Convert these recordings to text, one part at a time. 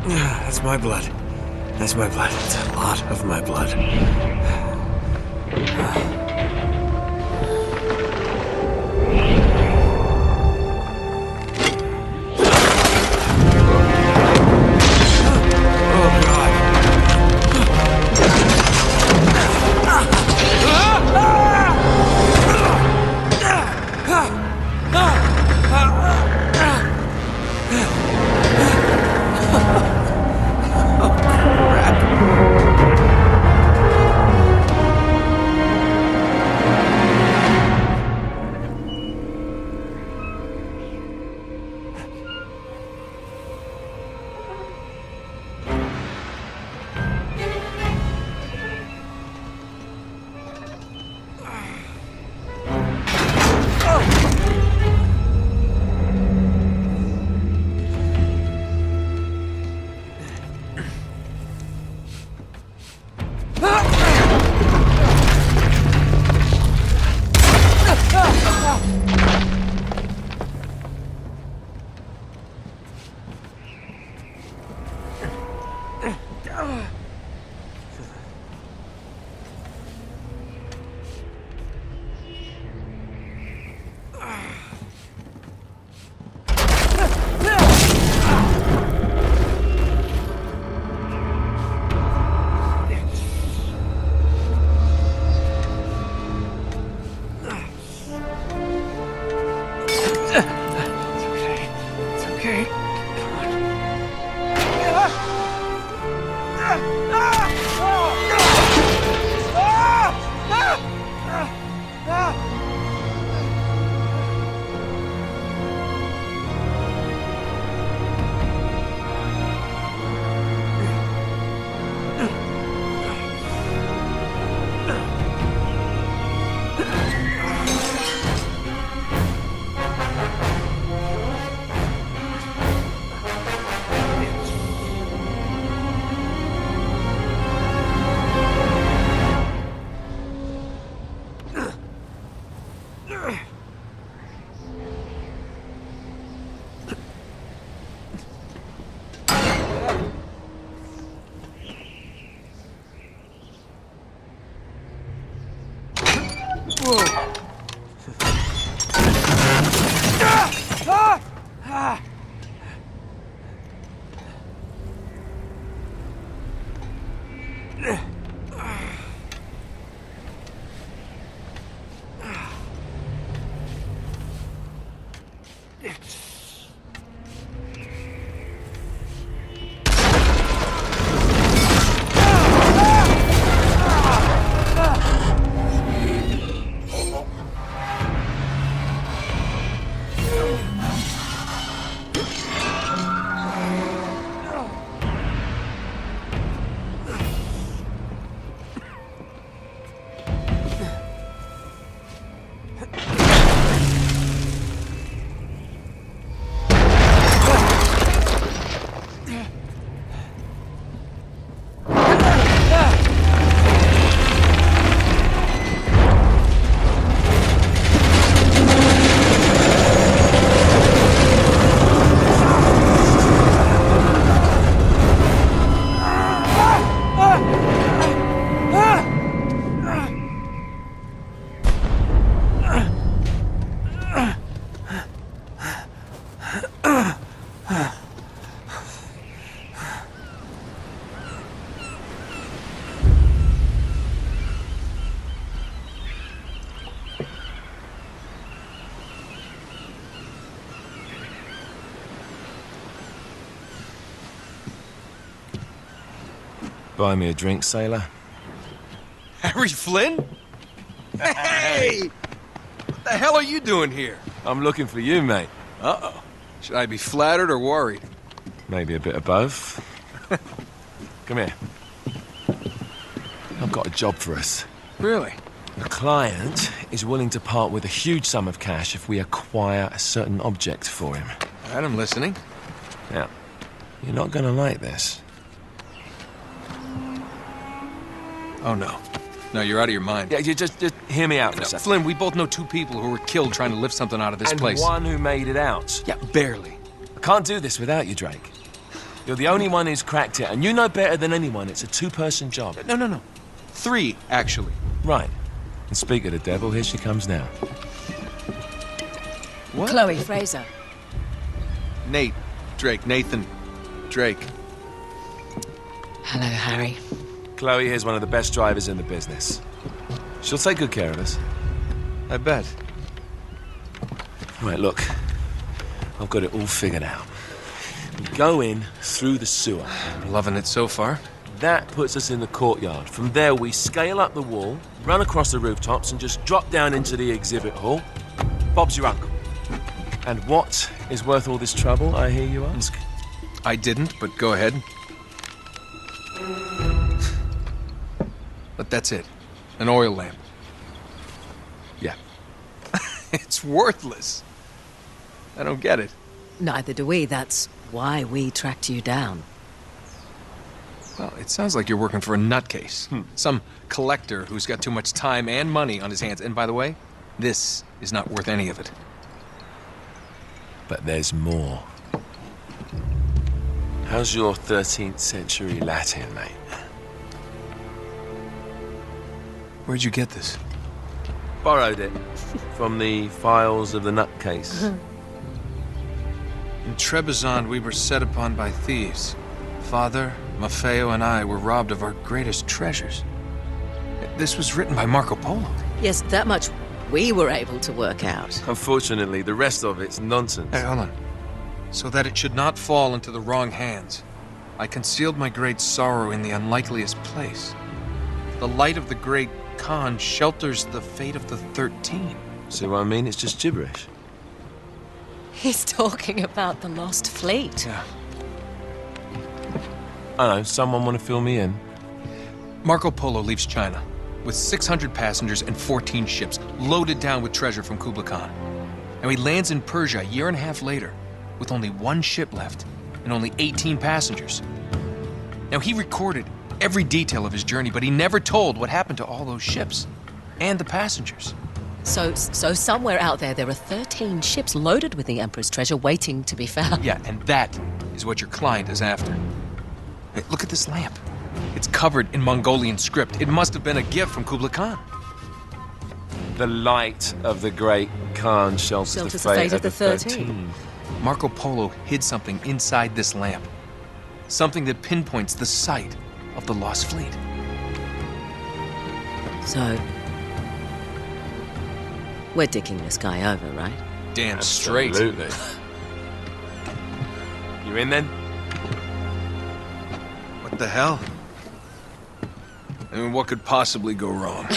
That's my blood. That's my blood. It's a lot of my blood. Buy me a drink, sailor. Harry Flynn? Hey! What the hell are you doing here? I'm looking for you, mate. Uh-oh. Should I be flattered or worried? Maybe a bit of both. Come here. I've got a job for us. Really? The client is willing to part with a huge sum of cash if we acquire a certain object for him. All right, I'm listening. Now, you're not gonna like this. Oh, no. No, you're out of your mind. Yeah, you just hear me out for a second. Flynn, we both know two people who were killed trying to lift something out of this place. And one who made it out. Yeah, barely. I can't do this without you, Drake. You're the only one who's cracked it, and you know better than anyone it's a two-person job. No. 3, actually. Right. And speak of the devil, here she comes now. What? Chloe Fraser. Nathan Drake. Hello, Harry. Chloe here's one of the best drivers in the business. She'll take good care of us. I bet. Right, look. I've got it all figured out. We go in through the sewer. I'm loving it so far. That puts us in the courtyard. From there, we scale up the wall, run across the rooftops, and just drop down into the exhibit hall. Bob's your uncle. And what is worth all this trouble, I hear you ask? I didn't, but go ahead. But that's it. An oil lamp. Yeah. It's worthless. I don't get it. Neither do we. That's why we tracked you down. Well, it sounds like you're working for a nutcase. Some collector who's got too much time and money on his hands. And by the way, this is not worth any of it. But there's more. How's your 13th century Latin, mate? Where'd you get this? Borrowed it from the files of the nutcase. In Trebizond, we were set upon by thieves. Father, Maffeo, and I were robbed of our greatest treasures. This was written by Marco Polo. Yes, that much we were able to work out. Unfortunately, the rest of it's nonsense. Hey, hold on. So that it should not fall into the wrong hands, I concealed my great sorrow in the unlikeliest place. The light of the great Khan shelters the fate of the 13. See what I mean? It's just gibberish. He's talking about the lost fleet. Yeah. I know, someone want to fill me in? Marco Polo leaves China with 600 passengers and 14 ships loaded down with treasure from Kublai Khan. And he lands in Persia a year and a half later with only 1 ship left and only 18 passengers. Now, he recorded every detail of his journey, but he never told what happened to all those ships and the passengers. So somewhere out there are 13 ships loaded with the Emperor's treasure waiting to be found. Yeah, and that is what your client is after. Hey, look at this lamp. It's covered in Mongolian script. It must have been a gift from Kublai Khan. The light of the great Khan shelters the fate of the 13. Marco Polo hid something inside this lamp. Something that pinpoints the site of the lost fleet. So, we're dicking this guy over, right? Damn straight. Absolutely. You in then? What the hell? I mean, what could possibly go wrong?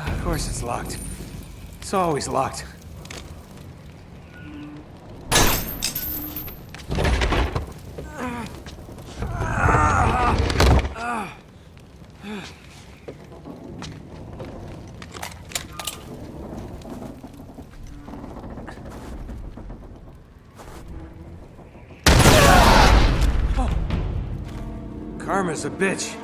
Of course it's locked. It's always locked. Karma's a bitch.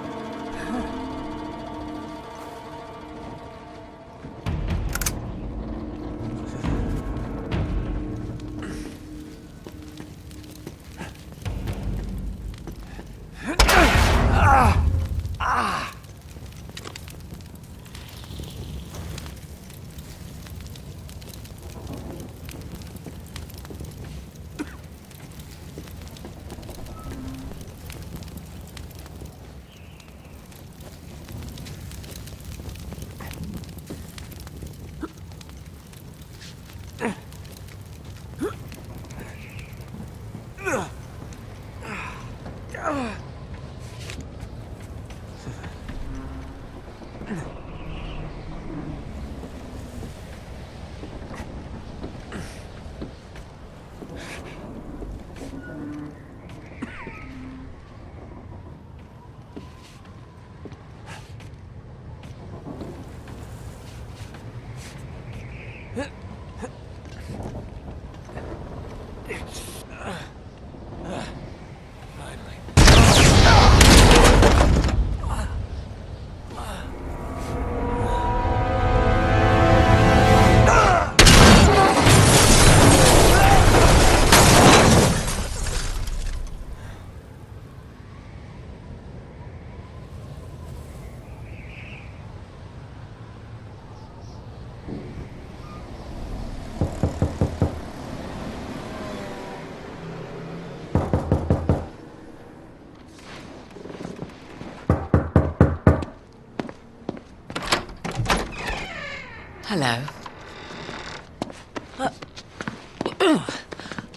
Hello.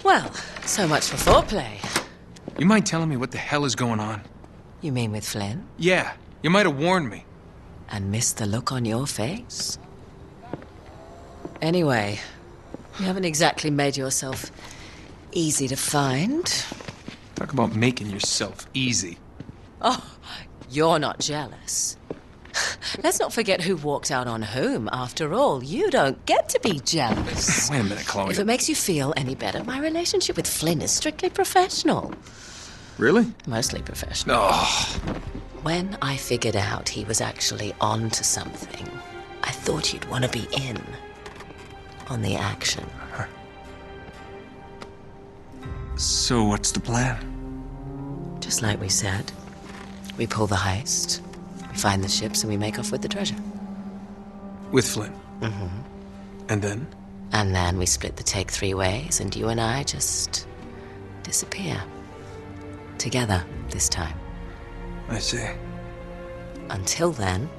Well, so much for foreplay. You mind telling me what the hell is going on? You mean with Flynn? Yeah, you might have warned me. And missed the look on your face? Anyway, you haven't exactly made yourself easy to find. Talk about making yourself easy. Oh, you're not jealous. Let's not forget who walked out on whom. After all, you don't get to be jealous. Wait a minute, Chloe. If it makes you feel any better, my relationship with Flynn is strictly professional. Really? Mostly professional. Oh, When I figured out he was actually on to something, I thought you'd want to be in on the action. so what's the plan? Just like we said, we pull the heist, we find the ships, and we make off with the treasure. With Flynn? Mm-hmm. And then? And then we split the take 3 ways, and you and I just disappear. Together, this time. I see. Until then,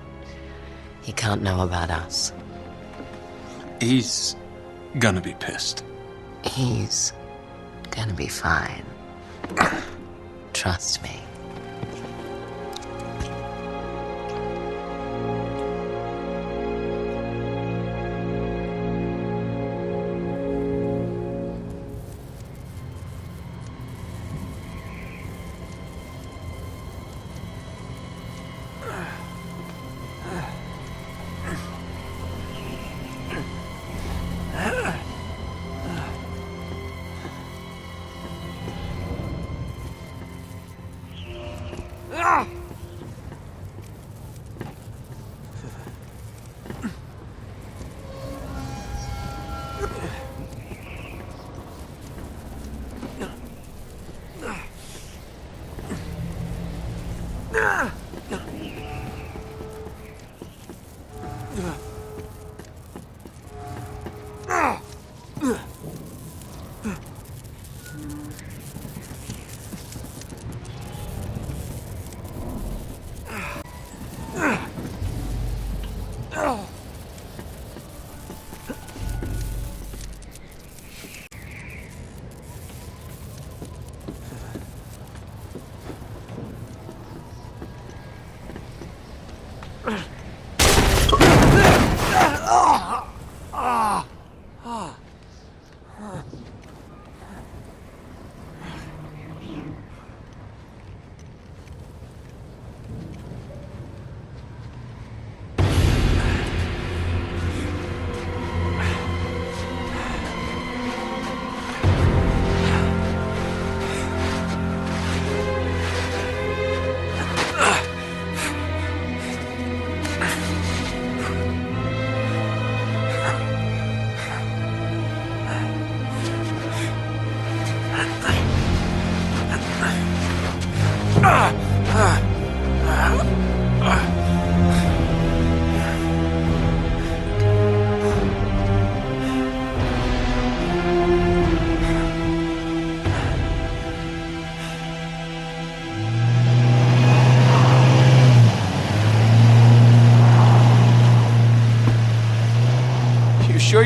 he can't know about us. He's gonna be pissed. He's gonna be fine. Trust me.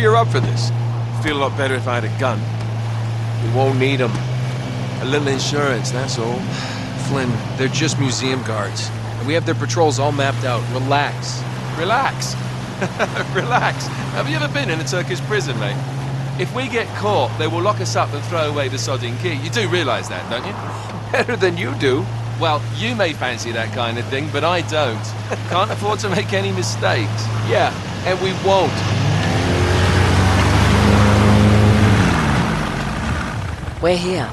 you're up for this. Feel a lot better if I had a gun. We won't need them. A little insurance, that's all. Flynn, they're just museum guards. And we have their patrols all mapped out. Relax. Relax. Relax. Have you ever been in a Turkish prison, mate? If we get caught, they will lock us up and throw away the sodding key. You do realise that, don't you? Better than you do. Well, you may fancy that kind of thing, but I don't. Can't afford to make any mistakes. Yeah, and we won't. We're here.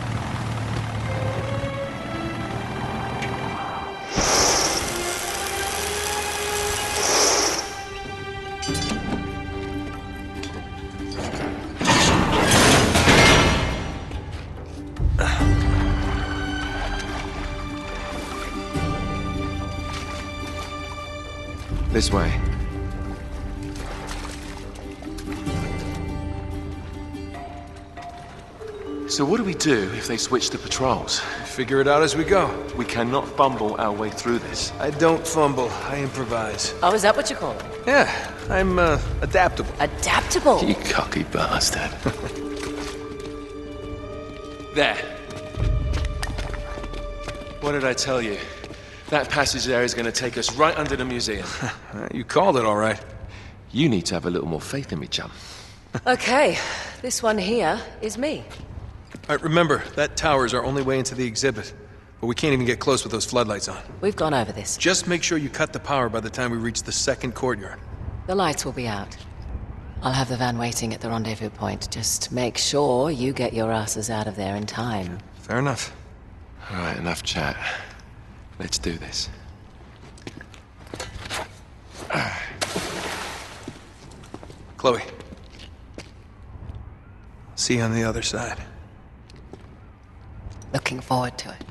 This way. So what do we do if they switch the patrols? Figure it out as we go. We cannot fumble our way through this. I don't fumble, I improvise. Oh, is that what you call it? Yeah, I'm, adaptable. Adaptable. You cocky bastard. There. What did I tell you? That passage there is going to take us right under the museum. You called it all right. You need to have a little more faith in me, chum. Okay, this one here is me. All right, remember, that tower is our only way into the exhibit. But we can't even get close with those floodlights on. We've gone over this. Just make sure you cut the power by the time we reach the second courtyard. The lights will be out. I'll have the van waiting at the rendezvous point. Just make sure you get your asses out of there in time. Fair enough. All right, enough chat. Let's do this. Chloe. See you on the other side. Looking forward to it.